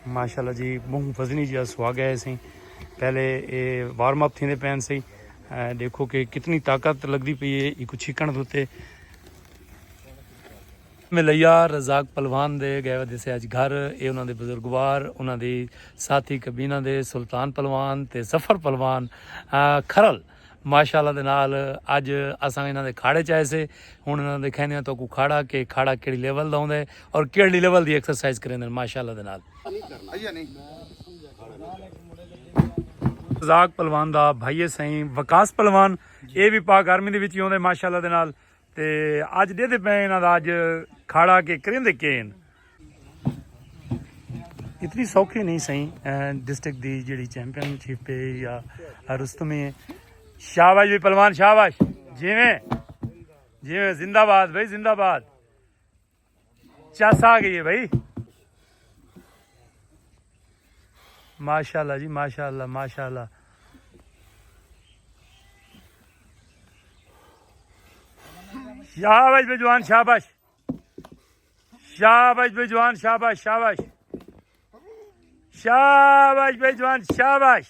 माशाल्लाह जी मूँह फजनी जी सुहा गए सी पहले ये वार्म अप थी पैन सी देखो कि कितनी ताकत लगती पई है एक छिकण उत्ते मिलैया रजाक पलवान दे गए वजह से अज घर ये उन्होंने बजुर्गवार उन्होंने साथी कबीना दे सुल्तान पलवान ते जफर पलवान खरल माशाअल्लाह दे नाल अज असां इन्हां दे खाड़े च आए से हुण इन्हां दे कहने तो को खाड़ा के खाड़ा केड़ी लेवल दा हुंदा है और केड़ी लेवल दी एक्सरसाइज करेंदे माशाअल्लाह दे नाल रजाक पलवान दा भाई सही वकास पलवान ये भी पाक आर्मी दे विच ही आउंदे माशाअल्लाह दे नाल ते अज दे पे इन्हां दा अज खाड़ा के करेंदे केन इतनी सौखी नहीं सही डिस्ट्रिक्ट दी जेड़ी चैंपियनशिप पे या रुस्तमी शाबाश भी पलवान शाबाश जिवें जिवें जिंदाबाद भाई जिंदाबाद चस आ गई है भाई माशाल्लाह जी माशाल्लाह माशाल्लाह शाबाश बेजवान शाबाश शाबाश बेजवान शाबाश शाबाश शाबाश बेजवान शाबाश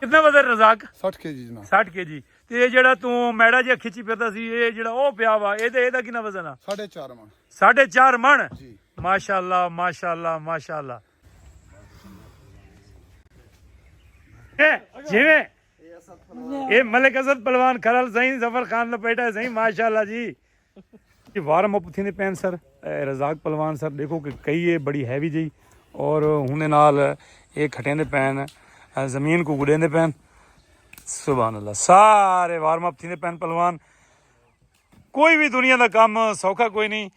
कितना वजन रजाक 60 kg जनाब 60 kg ਤੇ ਇਹ ਜਿਹੜਾ ਤੂੰ ਮੈੜਾ ਜਿਹਾ ਖਿੱਚੀ ਫਿਰਦਾ ਸੀ ਇਹ ਜਿਹੜਾ ਉਹ ਪਿਆ ਵਾ ਇਹਦਾ ਕਿੰਨਾ ਵਜ਼ਨ ਆ 4.5 ਮਣ 4.5 ਮਣ ਜੀ ਮਾਸ਼ਾਅੱਲਾ ਮਾਸ਼ਾਅੱਲਾ ਮਾਸ਼ਾਅੱਲਾ ਜਿਵੇਂ ਇਹ ਮਲਿਕ ਅਸਦ ਪਹਿਲਵਾਨ ਖਰਲ ਸਹੀ ਜ਼ਫਰ ਖਾਨ ਦਾ बेटा सही माशाल्लाह जी ये वार्म अप थी पैन सर रजाक पहलवान सर देखो कि कई ये बड़ी हैवी जी और हुने नाल ये खटेंदे पैन जमीन को गुड़ेंदे पैन सुभान अल्लाह सारे वार्म अप थी पैन पहलवान कोई भी दुनिया का काम सौखा कोई नहीं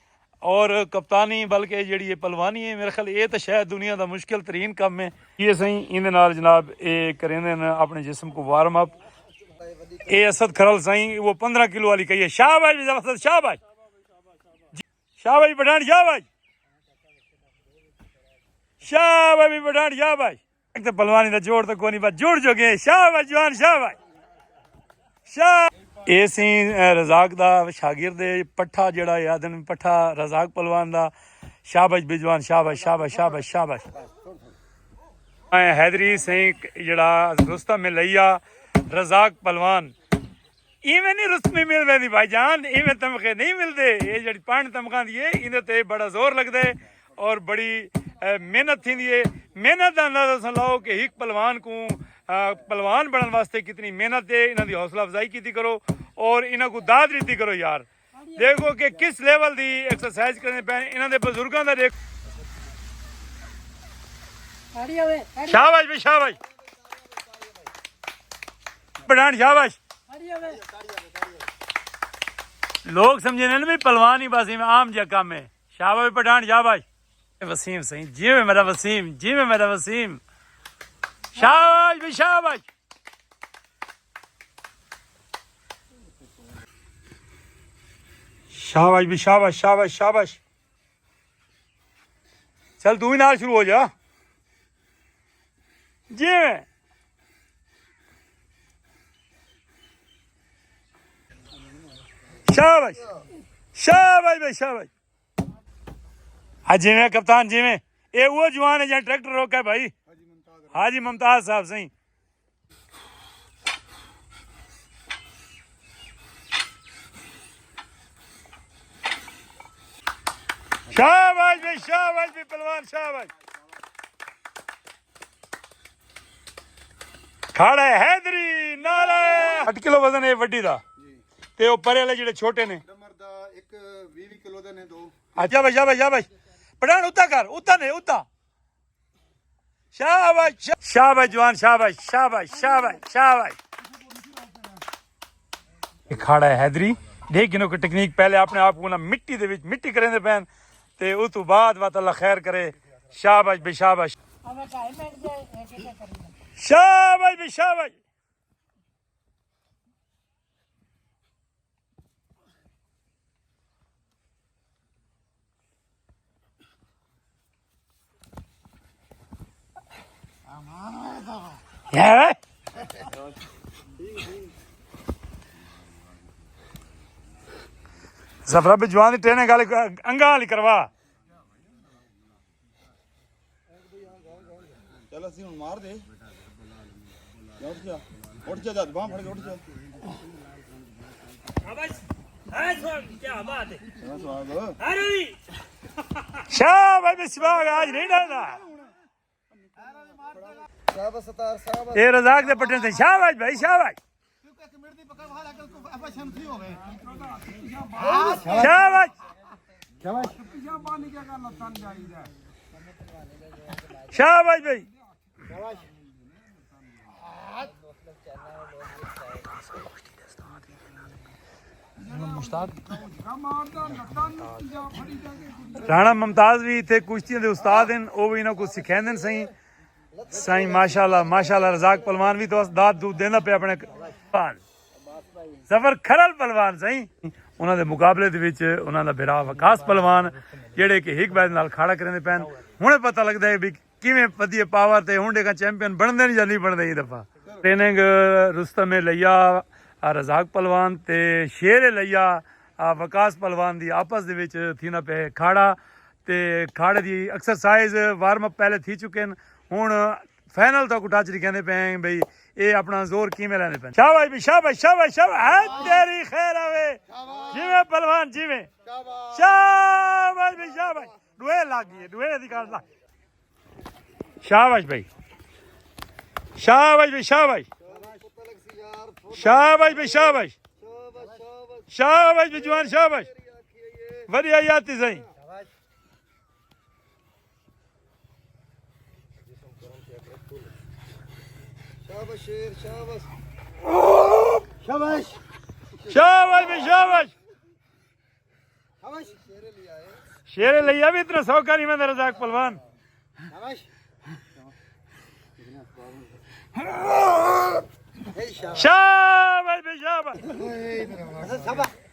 और कप्तानी बल्कि जी पहलवानी है मेरे ख्याल ये तो शायद दुनिया का मुश्किल तरीन काम है ये सही इन जनाब ये करेंदे अपने जिस्म को वार्म अप ये असद खरल सही वो 15 किलो वाली कही है शाबाश असद शाबाश शाबाश पठान शाबाश शाबाश पठान शाबाश तो पहलवानी का जोड़ तो कोई नहीं बस जुड़ चुके शाबाश जवान शाबाश ये सी रजाक दा शागिर्द पट्ठा जड़ा आदन पट्ठा रजाक पहलवान दा शाबाश बेजवान शाबाश शाबाश शाबाश शाबाश हैदरी सिंह जड़ा रुस्तम मिलैया रजाक पहलवान इवें नहीं रुस्तमी मिल रही भाईजान इवें तमखे नहीं मिलते ये जड़ी पानी तमखा दी है इन्हें ते बड़ा जोर लगता है और बड़ी मेहनत थी है मेहनत का अंदाजा लाओ कि एक पहलवान को पहलवान बनने वास्ते कितनी मेहनत है इन्हों की हौसला अफजाई की करो और इन्हों को दाद रीति करो यार देखो कि किस लेवल की एक्सरसाइज करने पे इन्होंने बुजुर्गों का देख शाबाश भाई शाबाश पठान शाबाश लोग समझे ना भाई पहलवान ही बस आम जहा काम है शाबाश पठान शाबाश वसीम सही जी में मेरा वसीम जी में मेरा वसीम शाबाश भाई शाबाश शाबाश भी शाबाश शाबाश शाबाश चल तू ही नाल शुरू हो जा जी में शाबाश शाबाश भाई शाबाश हाँ जी में कप्तान जी में ये वो जवान है जहाँ ट्रैक्टर रोका है भाई हाजी मुमताज साहब सही शाबाश भी पहलवान शाबाश खाड़ा है हैदरी नारा 8 किलो वजन है वड्डी दा ते ओ परे वाले जेड़े छोटे ने नंबर दा एक 20 किलो दे ने दो अच्छा भाई शाबाश शाबाश पठान उता कर उता ने उता शाबाश शाबाश जवान शाबाश शाबाश शाबाश शाबाश खाड़ा है हैदरी देख गिनो की टेक्निक पहले अपने आप को ना मिट्टी दे विच मिट्टी करेंदे पैन ते उस तो बाद वात अल्लाह खैर करे शाबाश बे शाबाश शाबाश बे शाबाश Yeah. ਜ਼ਫਰ ਵੀ ਜਵਾਨ ਦੀ ਟ੍ਰੇਨਿੰਗ ਵਾਲੀ ਅੰਗਾ ਵਾਲੀ ਕਰਵਾ ਚੱਲ ਅਸੀਂ ਹੁਣ ਮਾਰ ਦੇ ਉੱਠ ਜਾ ਜਦ ਬਾਹ ਫੜ ਕੇ ਉੱਠ ਜਾ शाबाश मिसबाग आज नहीं डालना शाबाश सतार शाबाश ये रजाक दे पटन से शाबाश भाई शाबाश शाबाश शाबाश भाई राणा मुमताज भी इतने कुश्तियों के उस्ताद हैं वो भी इन्हों को सिखाते हैं सही सही माशाल्लाह रजाक पहलवान भी तो दाद दूध देना पे अपने जफर खरल पहलवान सही उन्होंने मुकाबले ਦੇ ਵਿੱਚ ਉਹਨਾਂ ਦਾ ਬਿਰਾ ਵਕਾਸ ਪਹਿਲਵਾਨ ਜਿਹੜੇ ਕਿ ਹਿਕ ਬੈਦ ਨਾਲ ਖਾੜਾ ਕਰਦੇ ਪੈਣ ਹੁਣੇ ਪਤਾ ਲੱਗਦਾ ਹੈ ਵੀ ਕਿਵੇਂ ਵਧੀਆ ਪਾਵਰ ਤੇ ਹੁੰਡੇ ਦਾ ਚੈਂਪੀਅਨ ਬਣਦੇ ਨਹੀਂ ਜਾਂ ਨਹੀਂ ਬਣਦੇ ਇਹ ਦਫਾ ਟ੍ਰੇਨਿੰਗ ਰੁਸਤਮ ਲਈਆ रजाक पहलवान ते शेर लैया वकास पहलवान दी आपस दे विच थी ना पे खाड़ा ते खाड़े दी एक्सरसाइज वार्म अप पहले थी चुके हैं हुण फाइनल तक टच कहते पे बई ये अपना जोर किवें लैंदे पे शाबाश भी शाबाश शाबाश शाबाश तेरी खैर आवे जिवें पहलवान जिवें शाबाश भी शाबाश दुए लग गई दुए दी गल लग शाबाश भाई शाबाश भी शाबाश शाबाश भाई शाबाश शाबाश भी जवान शाबाश वधिया याती सही शाबाश शेर शाबाश शाबाश शाबाश भी शाबाश शाबाश शेर लिया है शेर लिया भी इतना सौका नहीं मैं रजाक पहलवान शाबाश शाबाश भी शाबाश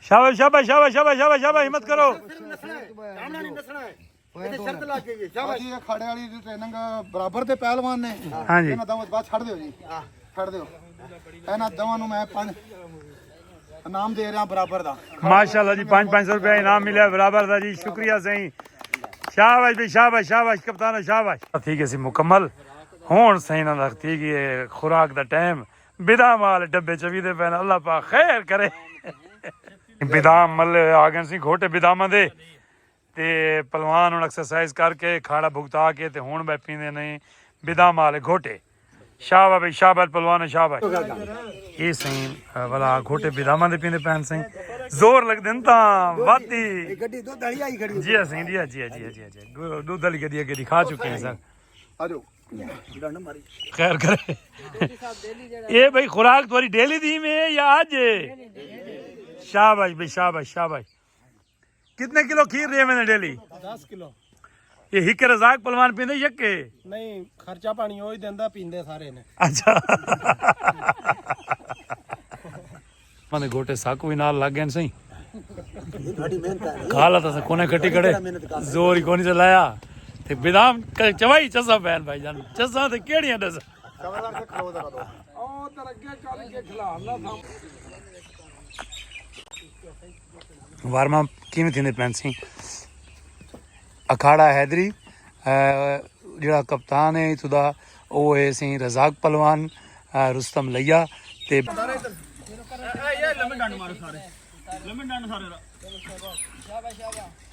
शाबाश शाबाश शाबाश शाबाश शाबाश शाबाश हिम्मत करो सामने नहीं नसना है ਇਹ ਸ਼ਰਤ ਲਾ ਕੇ ਜੀ ਸ਼ਾਬਾਸ਼ ਇਹ ਖਾੜੇ ਵਾਲੀ ਦੀ ਟ੍ਰੇਨਿੰਗ ਬਰਾਬਰ ਦੇ ਪਹਿਲਵਾਨ ਨੇ ਹਾਂਜੀ ਇਹਨਾਂ ਦੋਵਾਂ ਬਾਅਦ ਛੱਡ ਦਿਓ ਜੀ ਛੱਡ ਦਿਓ ਇਹਨਾਂ ਦੋਵਾਂ ਨੂੰ ਮੈਂ 5 ਇਨਾਮ ਦੇ ਰਿਹਾ ਬਰਾਬਰ ਦਾ माशाल्लाह जी 500 रुपया इनाम मिला बराबर था जी शुक्रिया सही शाबाश भी शाबाश शाबाश कप्तान शाबाश ठीक है सी मुकम्मल हुण सही ना लगती कि खुराक दा टाइम बिदाम वाले डब्बे चवी दे पैन अल्लाह पाक खैर करे बिदाम मल आ गए सी घोटे बिदामा दे ते पहलवान हुण एक्सरसाइज करके खाड़ा भुगता के ते हुण बै पींदे नहीं बिदाम वाले घोटे शाबाश भाई शाबाश पहलवान शाबाश ये सही वाला घोटे बिदामा दे पींदे पैन सही जोर लगदे न तां वादी ਗੱਡੀ ਦੁੱਧ ਵਾਲੀ ਆਈ ਖੜੀ जी हाँ सही जी दूध वाली गड्डी अगे दिखा चुके हैं सर ਆ ਜਾਓ खैर करे ये भाई खुराक तुम्हारी डेली दी में या आज शाबाश भाई शाबाश शाबाश कितने किलो खीर रहे मैंने डेली 10 किलो ये हिक रजाक पहलवान पींदे यके नहीं खर्चा पानी ਉਹ ਹੀ ਦਿੰਦਾ ਪੀਂਦੇ ਸਾਰੇ ਨੇ अच्छा माने गोटे साकू भी नाल लग गए सही ਤੁਹਾਡੀ ਮਿਹਨਤ ਹੈ खाला था कोने कटी कड़े जोर ही कोनी चलाया ते बिदाम चवाई चसा बहन भाई जान चसा ते केड़ियां दस ਕਮਰਦਾਰ ਸੇ ਖਲੋ ਜਰਾ ਦੋ ਉਹ ਤਰ ਅੱਗੇ ਚੱਲ ਕੇ ਖਿਲਾ ਲਾ ਥਾਂ वार्म अप किवें थींदे पैन सी अखाड़ा हैदरी जिहड़ा कप्तान है इत्थों दा ओह है सी रजाक पहलवान रुस्तम लैया ते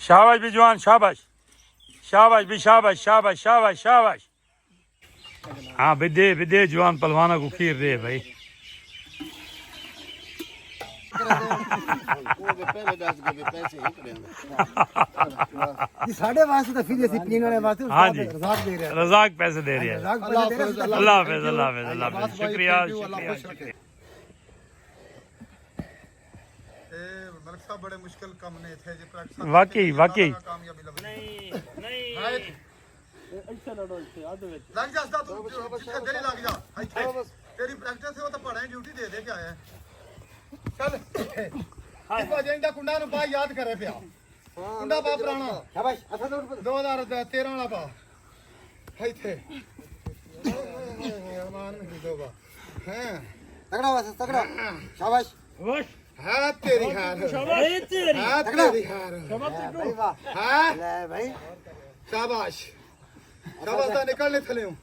शाबाश भी जवान शाबाश शाबाश भी शाबाश शाबाश शाबाश शाबाश हाँ विदे विदे जवान पहलवाना को खीर दे भाई ਪਹਿਲੇ ਦੱਸ ਕੇ ਪੈਸੇ ਹੀ ਕਰਿਆ ਜੀ ਸਾਡੇ ਵਾਸਤੇ ਤਾਂ ਫਿਰ ਅਸੀਂ ਪੀਣ ਵਾਲੇ ਵਾਸਤੇ हाँ जी ਰਜ਼ਾਕ ਦੇ ਰਿਹਾ रजाक पैसे दे रही है ਰਜ਼ਾਕ ਅੱਲਾਹ ਪੈਸੇ ਦੇ ਹਾਫਿਜ਼ ਰਿਹਾ अल्लाह हाफिज अल्लाह हाफिज अल्लाह हाफिज शुक्रिया शुक्रिया शुक्रिया मलिक साहब बड़े मुश्किल काम ने थे जी प्रैक्टिस वाकई वाकई कामयाबी लग नहीं ਇੱਥੇ ਲੜੋ ਇੱਥੇ ਅੱਧ ਵਿੱਚ ਲੱਗ ਜਾ ਤੂੰ ਜਿੱਥੇ ਦਿਲ ਲੱਗ ਜਾ ਇੱਥੇ ਤੇਰੀ ਪ੍ਰੈਕਟਿਸ ਹੈ ਉਹ ਤਾਂ ਪੜਾਂ ਡਿਊਟੀ ਦੇ ਦੇ ਕੇ ਆਇਆ ਚੱਲ ਹਾਂ ਭਾਜੇਂਦਾ ਕੁੰਡਾ ਨੂੰ ਪਾ ਯਾਦ ਕਰੇ ਪਿਆ ਕੁੰਡਾ ਪਾ ਪੁਰਾਣਾ ਸ਼ਾਬਾਸ਼ ਅਸਾਂ 2013 ਵਾਲਾ ਪਾ ਇੱਥੇ ਅਰਮਾਨ ਨਹੀਂ ਦੋਗਾ ਹਾਂ ਤਗੜਾ ਵਾਸਤੇ ਤਗੜਾ ਸ਼ਾਬਾਸ਼ ਹੈ ਤੇਰੀ ਹਾਰ ਇਹ ਤੇਰੀ ਹੈ ਤੇਰੀ ਹਾਰ ਭਾਈ ਵਾਹ ਹੈ ਲੈ ਭਾਈ ਸ਼ਾਬਾਸ਼ ਸ਼ਾਬਾਸ਼ ਦਾ ਨਿਕਲਨੇ ਥਲਿਓ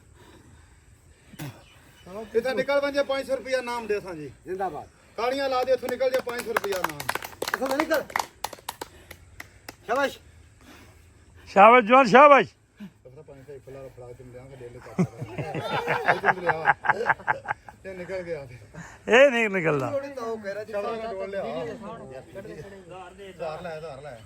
ਇਥਾ ਨਿਕਲ ਵੰਜੇ 500 ਰੁਪਿਆ ਨਾਮ ਦੇ ਸਾਂ ਜੀ ਜ਼ਿੰਦਾਬਾਦ ਕਾਲੀਆਂ ਲਾ ਦੇ ਇਥੋਂ ਨਿਕਲ ਜੇ 500 ਰੁਪਿਆ ਨਾਮ ਇਥੋਂ ਨਿਕਲ ਸ਼ਾਬਾਸ਼ ਸ਼ਾਬਾਸ਼ ਜਵਾਨ ਸ਼ਾਬਾਸ਼ ਪਤਾ 500 ਫਲਾ ਫੜਾ ਕੇ ਲਿਆਂਗੇ ਦੇ ਲੈ ਪਾਪਾ ਤੇ ਨਿਕਲ ਗਿਆ ਇਹ ਨਹੀਂ ਨਿਕਲਦਾ ਥੋੜੀ ਤਾਂ ਉਹ ਕਹਿ ਰਿਹਾ ਸ਼ਾਬਾਸ਼ ਡੋਲ ਲਿਆ ਧਾਰ ਲੈ